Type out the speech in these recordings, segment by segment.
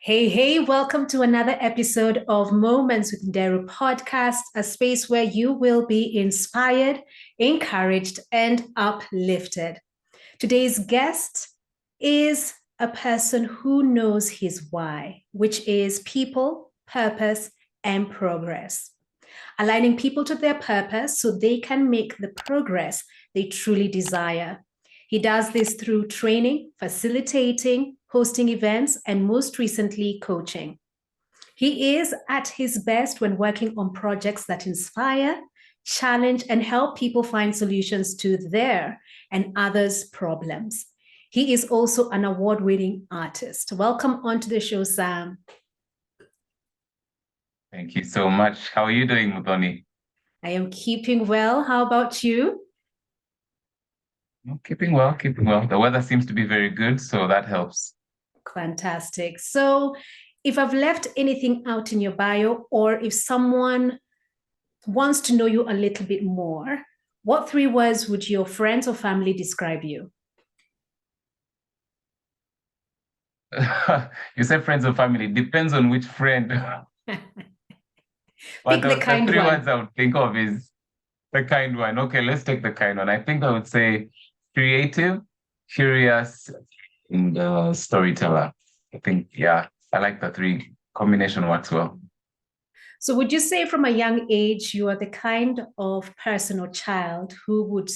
Hey, welcome to another episode of Moments with Nderru podcast, a space where you will be inspired, encouraged, and uplifted. Today's guest is a person who knows his why, which is people, purpose, and progress. Aligning people to their purpose so they can make the progress they truly desire. He does this through training, facilitating, hosting events, and most recently, coaching. He is at his best when working on projects that inspire, challenge, and help people find solutions to their and others' problems. He is also an award-winning artist. Welcome onto the show, Sam. Thank you so much. How are you doing, Mutoni? I am keeping well. How about you? Keeping well, keeping well. The weather seems to be very good, so that helps. Fantastic. So, if I've left anything out in your bio, or if someone wants to know you a little bit more, what three words would your friends or family describe you? You said friends or family. Depends on which friend. Pick the kind the three one. words I would think of is the kind one. Okay, let's take the kind one. I think I would say creative, curious, and storyteller. I think, yeah, I like the three. Combination works well. So, would you say from a young age you are the kind of person or child who would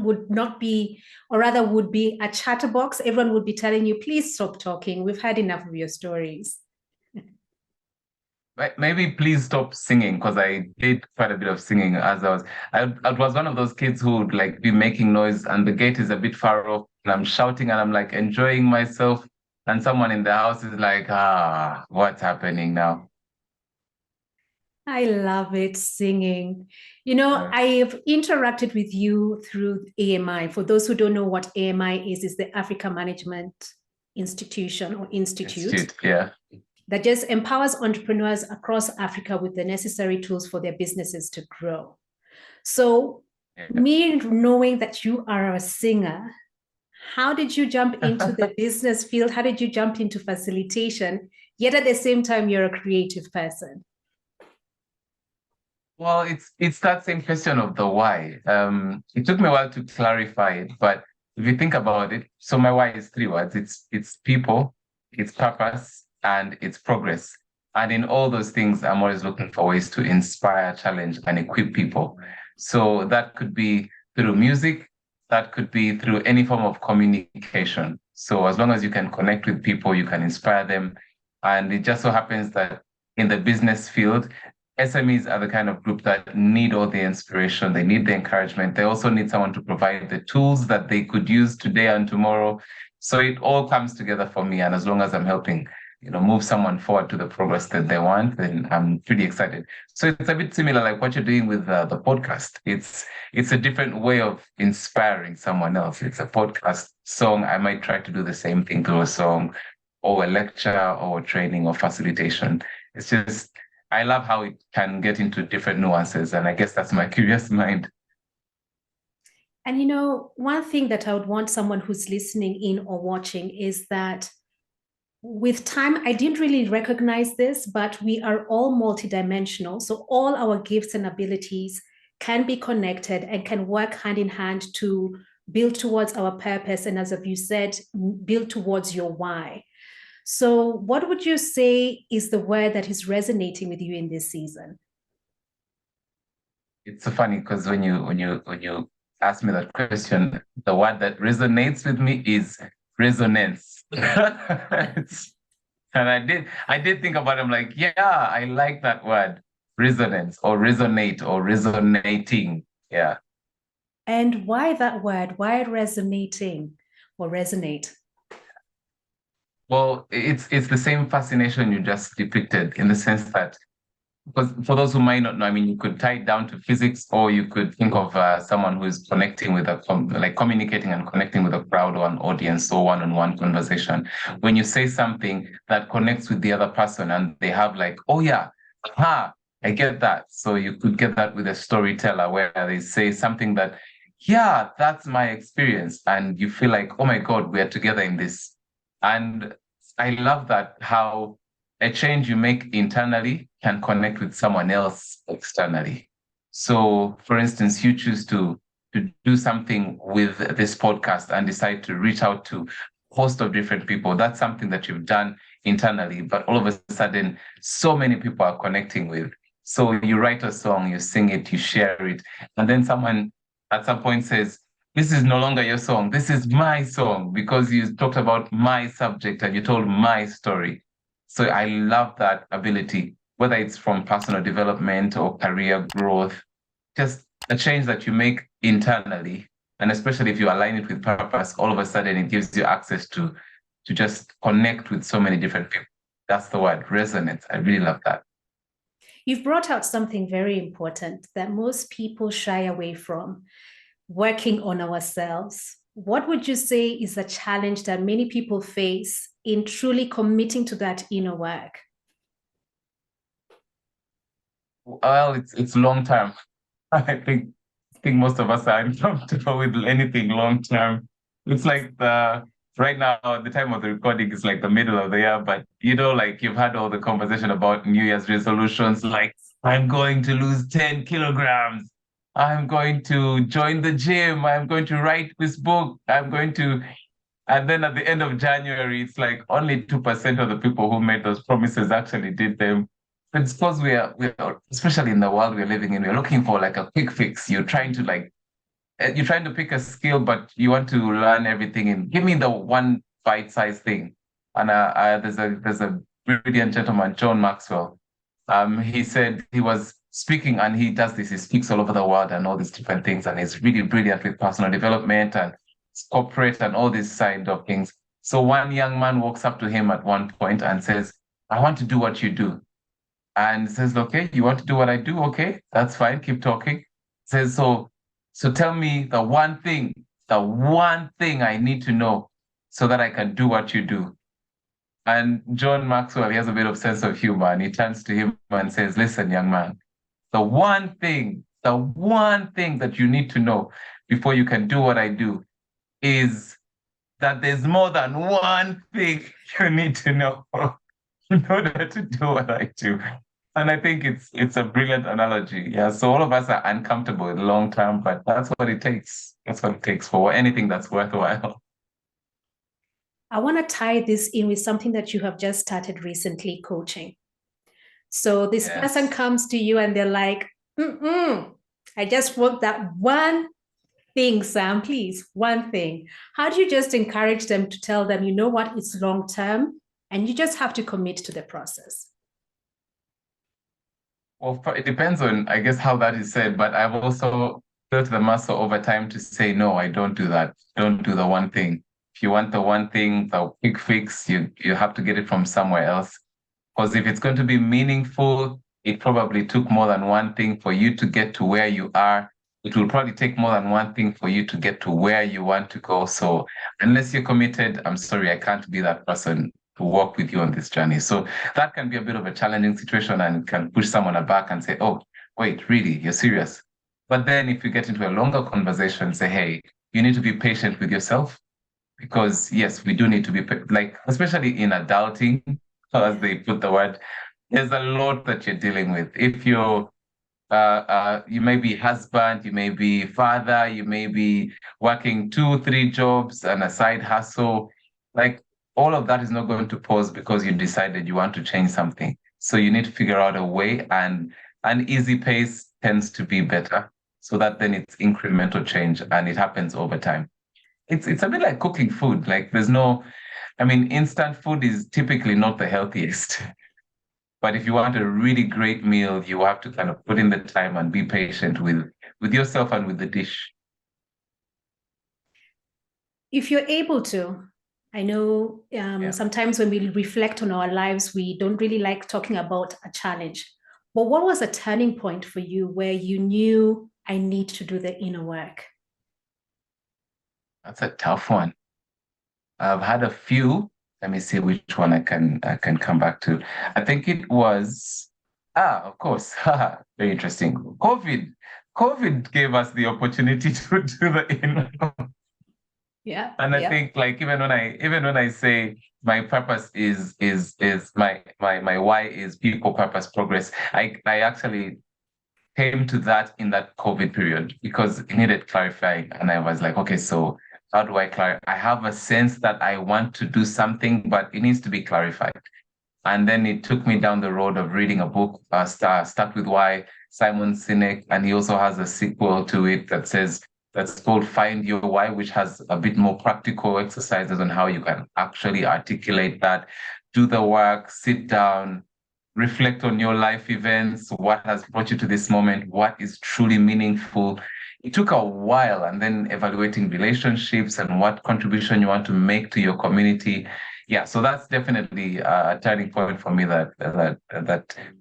would not be, or rather would be a chatterbox? Everyone would be telling you, please stop talking. We've had enough of your stories. Maybe please stop singing, because I did quite a bit of singing as I was one of those kids who would like be making noise and the gate is a bit far off and I'm shouting and I'm like enjoying myself and someone in the house is like, what's happening now? I love it, singing. You know, Yeah. I've interacted with you through AMI. For those who don't know what AMI is the Africa Management Institution or Institute Yeah. that just empowers entrepreneurs across Africa with the necessary tools for their businesses to grow. So, Yeah. me knowing that you are a singer, how did you jump into the business field? How did you jump into facilitation? Yet at the same time, you're a creative person. Well, it's that same question of the why. It took me a while to clarify it, but if you think about it, so my why is three words. It's people, it's purpose, and it's progress. And in all those things, I'm always looking for ways to inspire, challenge, and equip people. So that could be through music, that could be through any form of communication. So as long as you can connect with people, you can inspire them. And it just so happens that in the business field, SMEs are the kind of group that need all the inspiration, they need the encouragement. They also need someone to provide the tools that they could use today and tomorrow. So it all comes together for me. And as long as I'm helping, move someone forward to the progress that they want, then I'm pretty excited. So it's a bit similar like what you're doing with the podcast. It's a different way of inspiring someone else. It's a podcast song. I might try to do the same thing through a song or a lecture or training or facilitation. It's just, I love how it can get into different nuances. And I guess that's my curious mind. And one thing that I would want someone who's listening in or watching is that with time, I didn't really recognize this, but we are all multidimensional. So all our gifts and abilities can be connected and can work hand in hand to build towards our purpose. And as you said, build towards your why. So what would you say is the word that is resonating with you in this season? It's so funny because when you ask me that question, the word that resonates with me is resonance. And I did think about it. I'm like, yeah, I like that word, resonance or resonate or resonating. Yeah. And why that word? Why resonating or resonate? Well, it's the same fascination you just depicted in the sense that, because for those who might not know, I mean, you could tie it down to physics, or you could think of someone who is connecting with like communicating and connecting with a crowd or an audience or one-on-one conversation. When you say something that connects with the other person and they have like, oh yeah, I get that. So you could get that with a storyteller where they say something that, yeah, that's my experience. And you feel like, oh my God, we are together in this. And I love that how a change you make internally can connect with someone else externally. So, for instance, you choose to do something with this podcast and decide to reach out to a host of different people. That's something that you've done internally, but all of a sudden, so many people are connecting with. So you write a song, you sing it, you share it, and then someone at some point says, this is no longer your song. This is my song because you talked about my subject and you told my story. So I love that ability, whether it's from personal development or career growth, just a change that you make internally. And especially if you align it with purpose, all of a sudden it gives you access to just connect with so many different people. That's the word, resonance. I really love that. You've brought out something very important that most people shy away from: working on ourselves. What would you say is a challenge that many people face in truly committing to that inner work? Well, it's long term. I think most of us are uncomfortable with anything long term. It's like the right now, the time of the recording is like the middle of the year, but like you've had all the conversation about New Year's resolutions, like I'm going to lose 10 kilograms. I'm going to join the gym. I'm going to write this book. And then at the end of January, it's like only 2% of the people who made those promises actually did them. It's because we are, especially in the world we're living in, we're looking for like a quick fix. You're trying to pick a skill, but you want to learn everything and give me the one bite-sized thing. And there's a brilliant gentleman, John Maxwell. He said he was speaking and he does this. He speaks all over the world and all these different things, and he's really brilliant with personal development and corporate and all these side of things. So one young man walks up to him at one point and says, I want to do what you do. And says, okay, you want to do what I do? Okay, that's fine. Keep talking. Says, so tell me the one thing I need to know so that I can do what you do. And John Maxwell, he has a bit of sense of humor and he turns to him and says, listen, young man, the one thing that you need to know before you can do what I do is that there's more than one thing you need to know in order to do what I do. And I think it's a brilliant analogy. Yeah. So all of us are uncomfortable with long term, but that's what it takes. That's what it takes for anything that's worthwhile. I want to tie this in with something that you have just started recently, coaching. So this person Yes. comes to you and they're like, I just want that one thing, Sam, please, one thing. How do you just encourage them to tell them, you know what, it's long term and you just have to commit to the process? Well, it depends on, I guess, how that is said, but I've also built the muscle over time to say, no, I don't do that. Don't do the one thing. If you want the one thing, the quick fix, you have to get it from somewhere else. Because if it's going to be meaningful, it probably took more than one thing for you to get to where you are. It will probably take more than one thing for you to get to where you want to go. So unless you're committed, I'm sorry, I can't be that person to walk with you on this journey. So that can be a bit of a challenging situation and can push someone aback and say, oh, wait, really, you're serious? But then if you get into a longer conversation, say, hey, you need to be patient with yourself because yes, we do need to be like, especially in adulting, as they put the word, there's a lot that you're dealing with. If you may be husband, you may be father, you may be working 2, 3 jobs and a side hustle. Like all of that is not going to pause because you decided you want to change something. So you need to figure out a way, and an easy pace tends to be better. So that then it's incremental change and it happens over time. It's a bit like cooking food. Like I mean, instant food is typically not the healthiest. But if you want a really great meal, you have to kind of put in the time and be patient with yourself and with the dish. If you're able to, I know Yeah. sometimes when we reflect on our lives, we don't really like talking about a challenge. But what was a turning point for you where you knew I need to do the inner work? That's a tough one. I've had a few. Let me see which one I can come back to. I think it was of course. Very interesting. COVID. COVID gave us the opportunity to do the inner. Yeah. And I Yeah. think like even when I say my purpose is my why is people, purpose, progress, I actually came to that in that COVID period because it needed clarifying. And I was like, okay, so how do I clarify? I have a sense that I want to do something, but it needs to be clarified. And then it took me down the road of reading a book, Start With Why, Simon Sinek, and he also has a sequel to it that's called Find Your Why, which has a bit more practical exercises on how you can actually articulate that, do the work, sit down, reflect on your life events, what has brought you to this moment, what is truly meaningful. It took a while, and then evaluating relationships and what contribution you want to make to your community. Yeah, so that's definitely a turning point for me that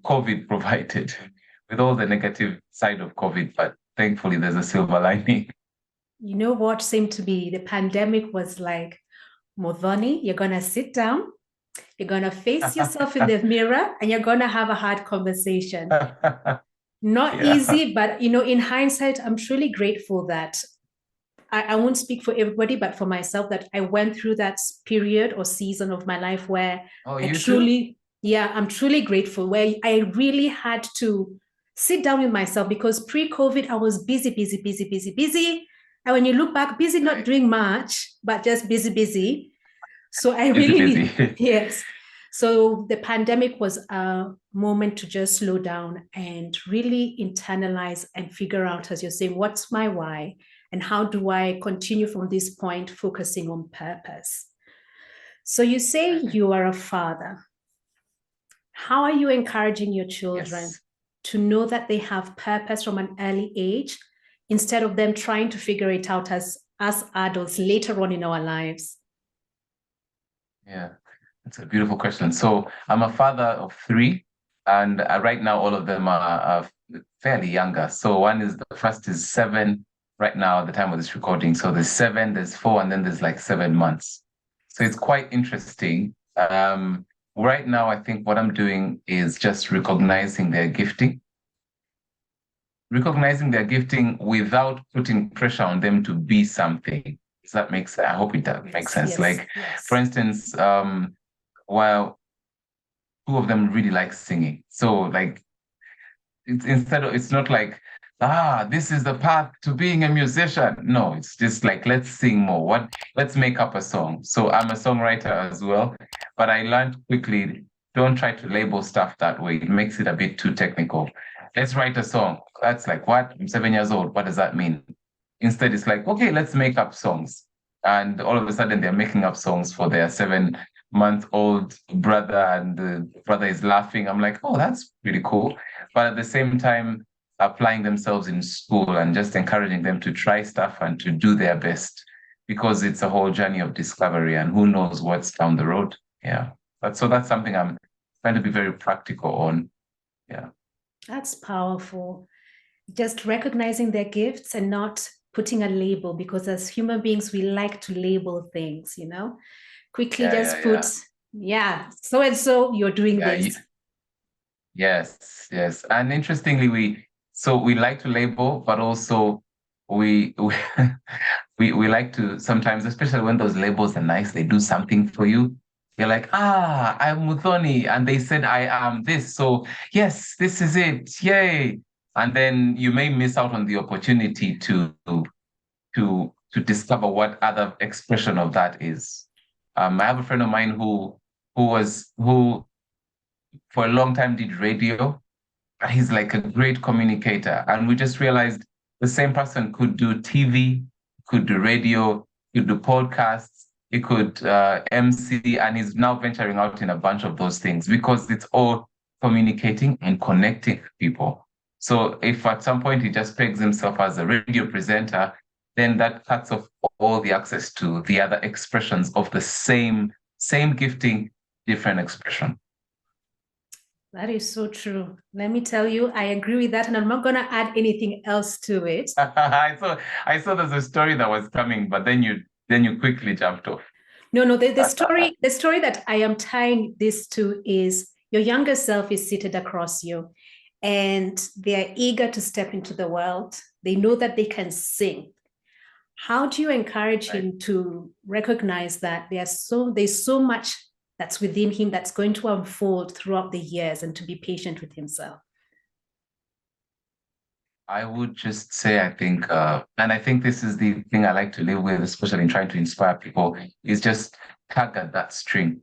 COVID provided, with all the negative side of COVID, but thankfully there's a silver lining. You know what seemed to be the pandemic was like, Modhoni, you're going to sit down, you're going to face yourself in the mirror, and you're going to have a hard conversation. Not Yeah. easy, but in hindsight, I'm truly grateful that I won't speak for everybody, but for myself, that I went through that period or season of my life where Oh, I you too? truly, yeah, I'm truly grateful, where I really had to sit down with myself because pre-COVID, I was busy, busy, busy, busy, busy. And when you look back, busy, not Right. doing much, but just busy, busy. So I Busy, really busy. need, yes. So the pandemic was a moment to just slow down and really internalize and figure out, as you're saying, what's my why and how do I continue from this point focusing on purpose? So you say you are a father. How are you encouraging your children Yes. to know that they have purpose from an early age instead of them trying to figure it out as adults later on in our lives? Yeah. That's a beautiful question. So I'm a father of three, and right now all of them are fairly younger. So the first is 7 right now at the time of this recording. So there's 7, there's 4, and then there's like 7 months. So it's quite interesting. Right now, I think what I'm doing is just recognizing their gifting without putting pressure on them to be something. Does that make sense? I hope it does make sense. Yes, Like, for yes. instance, while two of them really like singing. So like it's not like, this is the path to being a musician. No, it's just like, let's sing more. Let's make up a song. So I'm a songwriter as well, but I learned quickly, don't try to label stuff that way. It makes it a bit too technical. Let's write a song. That's like, what? I'm 7 years old. What does that mean? Instead, it's like, okay, let's make up songs. And all of a sudden, they're making up songs for their 7-month-old brother, and the brother is laughing. I'm like, oh, that's pretty cool. But at the same time, applying themselves in school and just encouraging them to try stuff and to do their best, because it's a whole journey of discovery, and who knows what's down the road. Yeah. So that's something I'm trying to be very practical on. Yeah. That's powerful. Just recognizing their gifts and not putting a label, because as human beings, we like to label things, quickly Yeah, yeah, just put, yeah. yeah, so and so, you're doing Yeah, this. yes, yes. And interestingly, we like to label, but also we we like to sometimes, especially when those labels are nice, they do something for you. You're like, I'm Muthoni, and they said I am this. So yes, this is it. Yay. And then you may miss out on the opportunity to discover what other expression of that is. I have a friend of mine who for a long time did radio. He's like a great communicator. And we just realized the same person could do TV, could do radio, could do podcasts, he could MC, and he's now venturing out in a bunch of those things because it's all communicating and connecting people. So if at some point he just pegs himself as a radio presenter, then that cuts off all the access to the other expressions of the same gifting, different expression. That is so true. Let me tell you, I agree with that, and I'm not going to add anything else to it. I saw there's a story that was coming, but then you quickly jumped off. No, the story that I am tying this to is your younger self is seated across you, and they're eager to step into the world. They know that they can sing. How do you encourage Right. him to recognize that there's so much that's within him that's going to unfold throughout the years, and to be patient with himself? I would just say, I think, and I think this is the thing I like to live with, especially in trying to inspire people, is just tug at that string.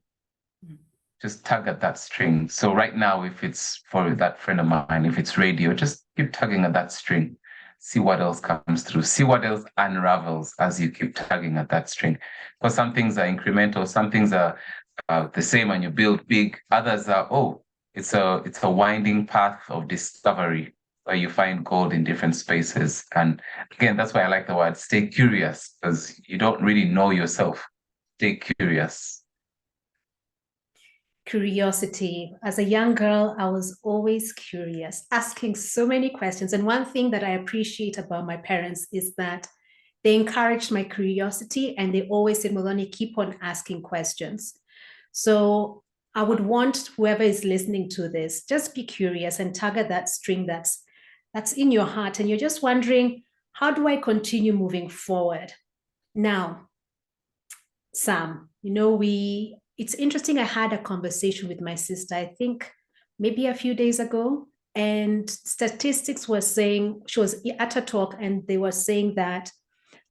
Just tug at that string. So right now, if it's for that friend of mine, if it's radio, just keep tugging at that string. See what else comes through. See what else unravels as you keep tugging at that string. Because some things are incremental, some things are the same, and you build big. Others are, oh, it's a winding path of discovery where you find gold in different spaces. And again, that's why I like the word stay curious, because you don't really know yourself. Stay curious. Curiosity. As a young girl, I was always curious, asking so many questions. And one thing that I appreciate about my parents is that they encouraged my curiosity, and they always said, Moloni, keep on asking questions. So I would want whoever is listening to this, just be curious and tug at that string that's in your heart. And you're just wondering, how do I continue moving forward? Now, Sam, it's interesting. I had a conversation with my sister, I think maybe a few days ago, and statistics were saying, she was at a talk, and they were saying that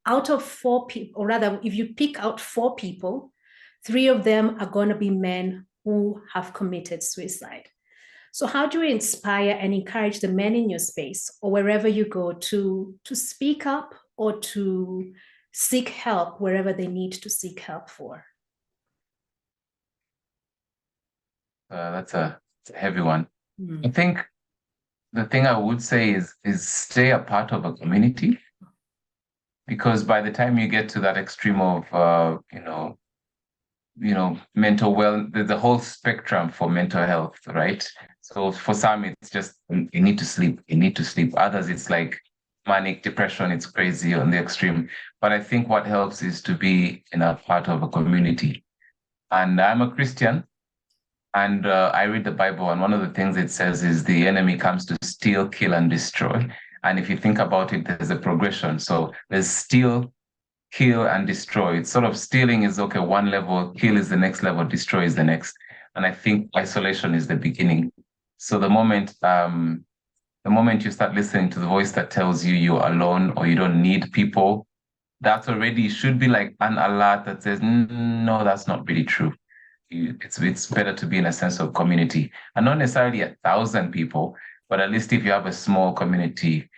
out of four people, or rather, if you pick out four people, three of them are going to be men who have committed suicide. So how do you inspire and encourage the men in your space or wherever you go to speak up or to seek help wherever they need to seek help for? That's a heavy one. I Mm. think the thing I would say is stay a part of a community, because by the time you get to that extreme of mental well, there's a whole spectrum for mental health, right? So for some, it's just you need to sleep, you need to sleep. Others, it's like manic depression, it's crazy on the extreme. But I think what helps is to be in a part of a community. And I'm a Christian, and I read the Bible, and one of the things it says is the enemy comes to steal, kill, and destroy. And if you think about it, there's a progression. So there's steal, kill, and destroy. It's sort of stealing is okay, one level, kill is the next level, destroy is the next. And I think isolation is the beginning. So the moment you start listening to the voice that tells you you're alone or you don't need people, that already should be like an alert that says, no, that's not really true. It's better to be in a sense of community, and not necessarily 1,000 people, but at least if you have a small community,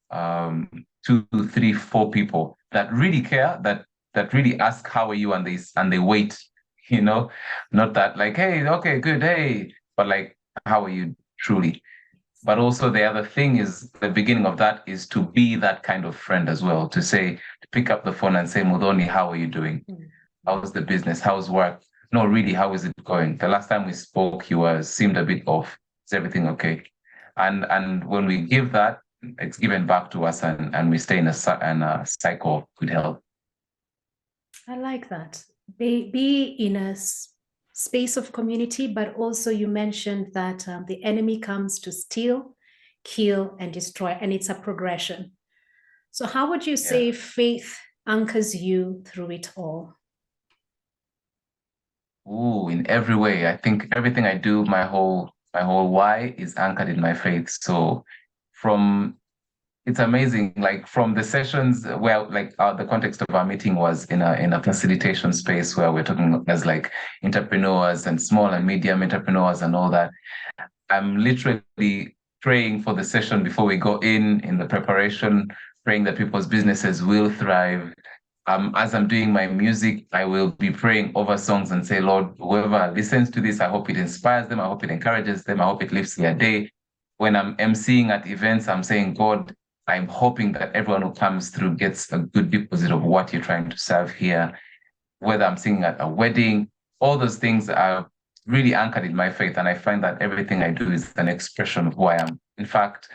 um, two, three, four people that really care, that really ask how are you, and they wait, you know, not that like, hey, okay, good, hey, but like, how are you truly? But also the other thing is the beginning of that is to be that kind of friend as well, to pick up the phone and say, Mudoni, how are you doing? Mm. How's the business? How's work? No, really, how is it going? The last time we spoke, you seemed a bit off. Is everything okay? And when we give that, it's given back to us, and we stay in a cycle of good health. I like that. Be in a space of community, but also you mentioned that the enemy comes to steal, kill, and destroy, and it's a progression. So, how would you Yeah. say faith anchors you through it all? Ooh, in every way. I think everything I do, my whole why is anchored in my faith. So from it's amazing. Like from the sessions where like the context of our meeting was in a facilitation space where we're talking as like entrepreneurs and small and medium entrepreneurs and all that. I'm literally praying for the session before we go in the preparation, praying that people's businesses will thrive. As I'm doing my music, I will be praying over songs and say, Lord, whoever listens to this, I hope it inspires them. I hope it encourages them. I hope it lifts their day. When I'm emceeing at events, I'm saying, God, I'm hoping that everyone who comes through gets a good deposit of what you're trying to serve here. Whether I'm singing at a wedding, all those things are really anchored in my faith. And I find that everything I do is an expression of who I am. In fact,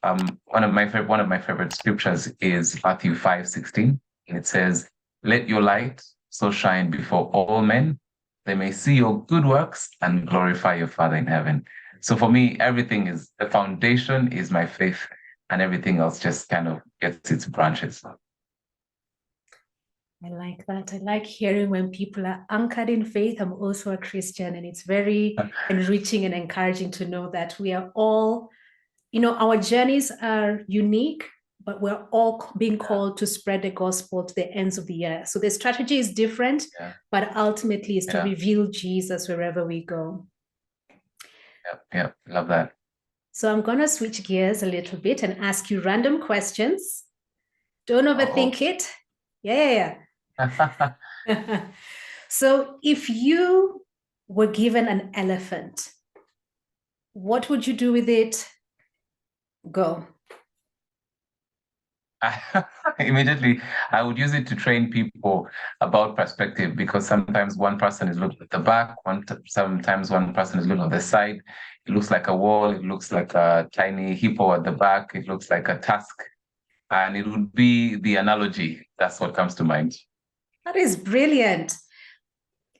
one of my favorite scriptures is Matthew 5:16. It says, "Let your light so shine before all men, they may see your good works and glorify your Father in heaven." So for me, everything is the foundation is my faith, and everything else just kind of gets its branches. I like that. I like hearing when people are anchored in faith. I'm also a Christian, and it's very enriching and encouraging to know that we are all, our journeys are unique, but we're all being called to spread the gospel to the ends of the earth. So the strategy is different, but ultimately is to reveal Jesus wherever we go. Yeah, love that. So I'm going to switch gears a little bit and ask you random questions. Don't overthink it. Yeah. So if you were given an elephant, what would you do with it? Go. Immediately, I would use it to train people about perspective, because sometimes one person is looking at the back, sometimes one person is looking at the side. It looks like a wall, it looks like a tiny hippo at the back, it looks like a tusk, and it would be the analogy. That's what comes to mind. That is brilliant.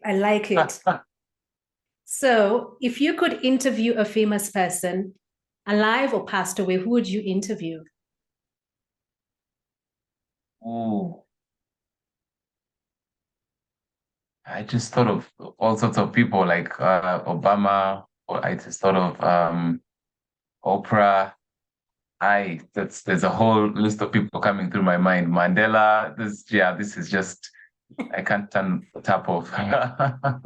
I like it. So, if you could interview a famous person, alive or passed away, who would you interview? Ooh. I just thought of all sorts of people like Obama, or I just thought of Oprah. There's a whole list of people coming through my mind. Mandela, this is just, I can't turn the tap off.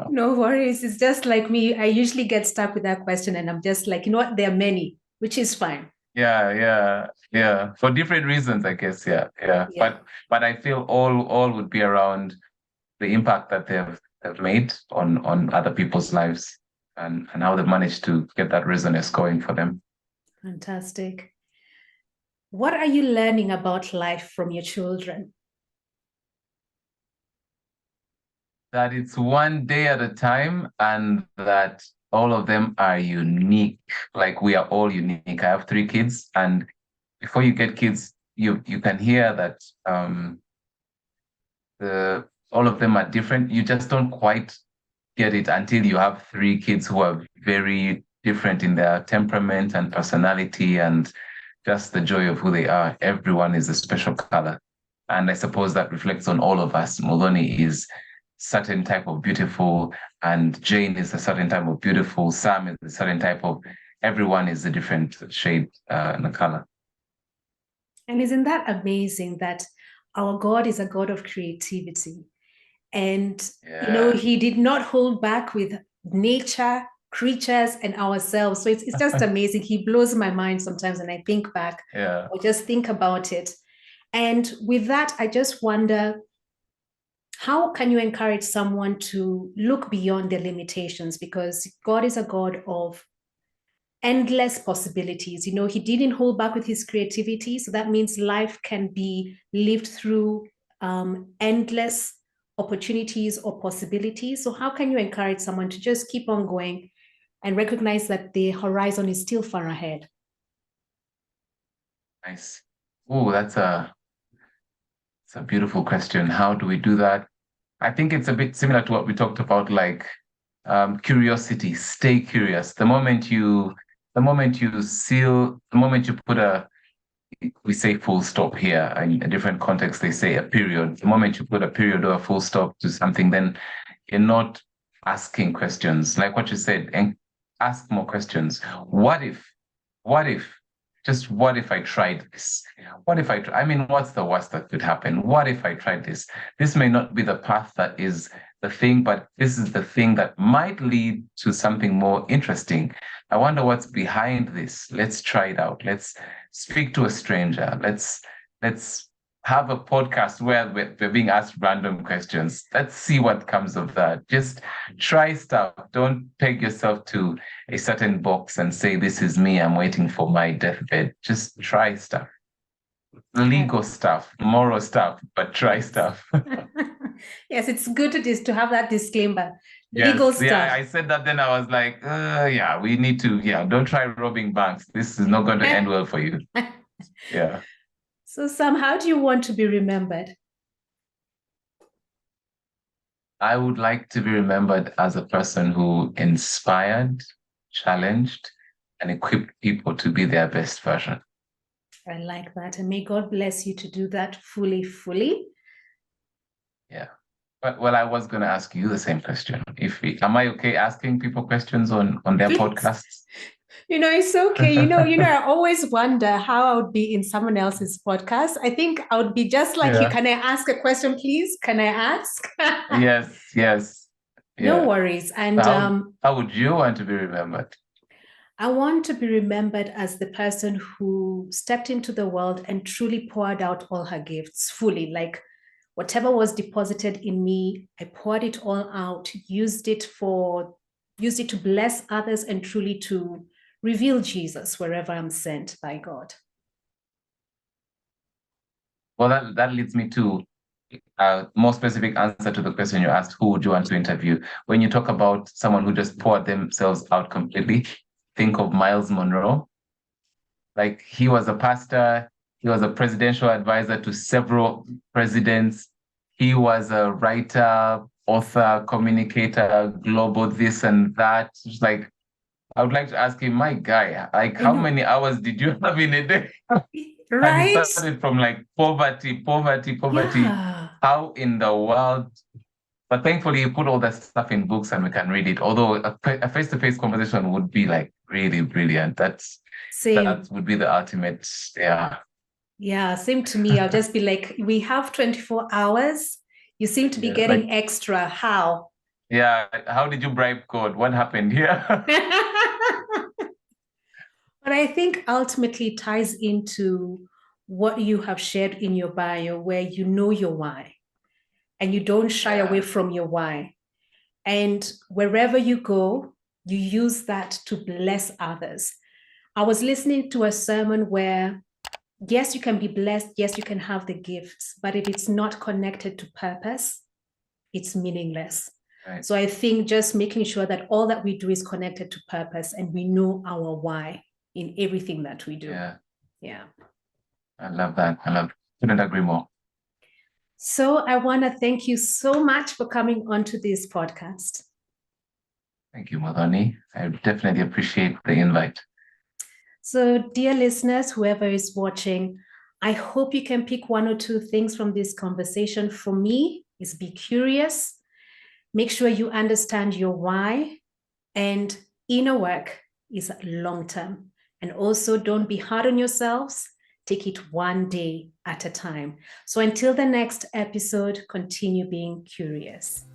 No worries. It's just like me. I usually get stuck with that question and I'm just like, you know what? There are many, which is fine. Yeah. For different reasons, I guess. Yeah. But I feel all would be around the impact that they've made on other people's lives, and how they've managed to get that resonance going for them. Fantastic. What are you learning about life from your children? That it's one day at a time, and that all of them are unique. Like, we are all unique. I have 3 kids, and before you get kids, you can hear that all of them are different. You just don't quite get it until you have 3 kids who are very different in their temperament and personality, and just the joy of who they are. Everyone is a special color. And I suppose that reflects on all of us. Moloni is certain type of beautiful, and Jane is a certain type of beautiful, Sam is a certain type of, everyone is a different shade and a color. And isn't that amazing that our God is a God of creativity? And, he did not hold back with nature, creatures, and ourselves. So it's just amazing. He blows my mind sometimes when I think back or just think about it. And with that, I just wonder, how can you encourage someone to look beyond their limitations? Because God is a God of endless possibilities. He didn't hold back with his creativity. So that means life can be lived through endless opportunities or possibilities. So how can you encourage someone to just keep on going and recognize that the horizon is still far ahead? Nice. Oh, that's a beautiful question. How do we do that? I think it's a bit similar to what we talked about, like curiosity. Stay curious. The moment you put we say full stop here. In a different context, they say a period. The moment you put a period or a full stop to something, then you're not asking questions. Like what you said, and ask more questions. What if? Just what if I tried this? What's the worst that could happen? What if I tried this? This may not be the path that is the thing, but this is the thing that might lead to something more interesting. I wonder what's behind this. Let's try it out. Let's speak to a stranger. Let's have a podcast where we're being asked random questions. Let's see what comes of that. Just try stuff. Don't peg yourself to a certain box and say, this is me, I'm waiting for my deathbed. Just try stuff. Legal stuff, moral stuff, but try stuff. Yes, it's good to have that disclaimer. Yes, legal stuff. Yeah, I said that, then I was like, we need to, don't try robbing banks. This is not going to end well for you. Yeah. So Sam, how do you want to be remembered? I would like to be remembered as a person who inspired, challenged, and equipped people to be their best version. I like that. And may God bless you to do that fully. Yeah. But well, I was going to ask you the same question. Am I okay asking people questions on their Please. podcasts? It's okay. I always wonder how I would be in someone else's podcast. I think I would be just like you. Yeah. Can I ask a question, please? Can I ask? Yes, yes. No Yeah. worries. And How would you want to be remembered? I want to be remembered as the person who stepped into the world and truly poured out all her gifts fully. Like whatever was deposited in me, I poured it all out, used it to bless others and truly to reveal Jesus wherever I'm sent by God. Well, that leads me to a more specific answer to the question you asked, who would you want to interview? When you talk about someone who just poured themselves out completely, think of Miles Monroe. Like he was a pastor, he was a presidential advisor to several presidents. He was a writer, author, communicator, global this and that. It's like, I would like to ask him, my guy, like how many hours did you have in a day? And he Right? started from like poverty. Yeah. How in the world? But thankfully, he put all that stuff in books and we can read it. Although a face-to-face conversation would be like really brilliant. That Same. would be the ultimate. Yeah. Yeah, same to me. I'll just be like, we have 24 hours. You seem to be Yeah. getting Like, extra. How? yeah. How did you bribe God? What happened here? But I think ultimately it ties into what you have shared in your bio, where you know your why and you don't shy away from your why. And wherever you go, you use that to bless others. I was listening to a sermon where, yes, you can be blessed, yes, you can have the gifts, but if it's not connected to purpose, it's meaningless. Right. So I think just making sure that all that we do is connected to purpose and we know our why in everything that we do. Yeah. Yeah. I love that. Couldn't agree more. So I want to thank you so much for coming onto this podcast. Thank you, Madhoni. I definitely appreciate the invite. So, dear listeners, whoever is watching, I hope you can pick one or two things from this conversation. For me, is be curious, make sure you understand your why, and inner work is long term. And also, don't be hard on yourselves. Take it one day at a time. So, until the next episode, continue being curious.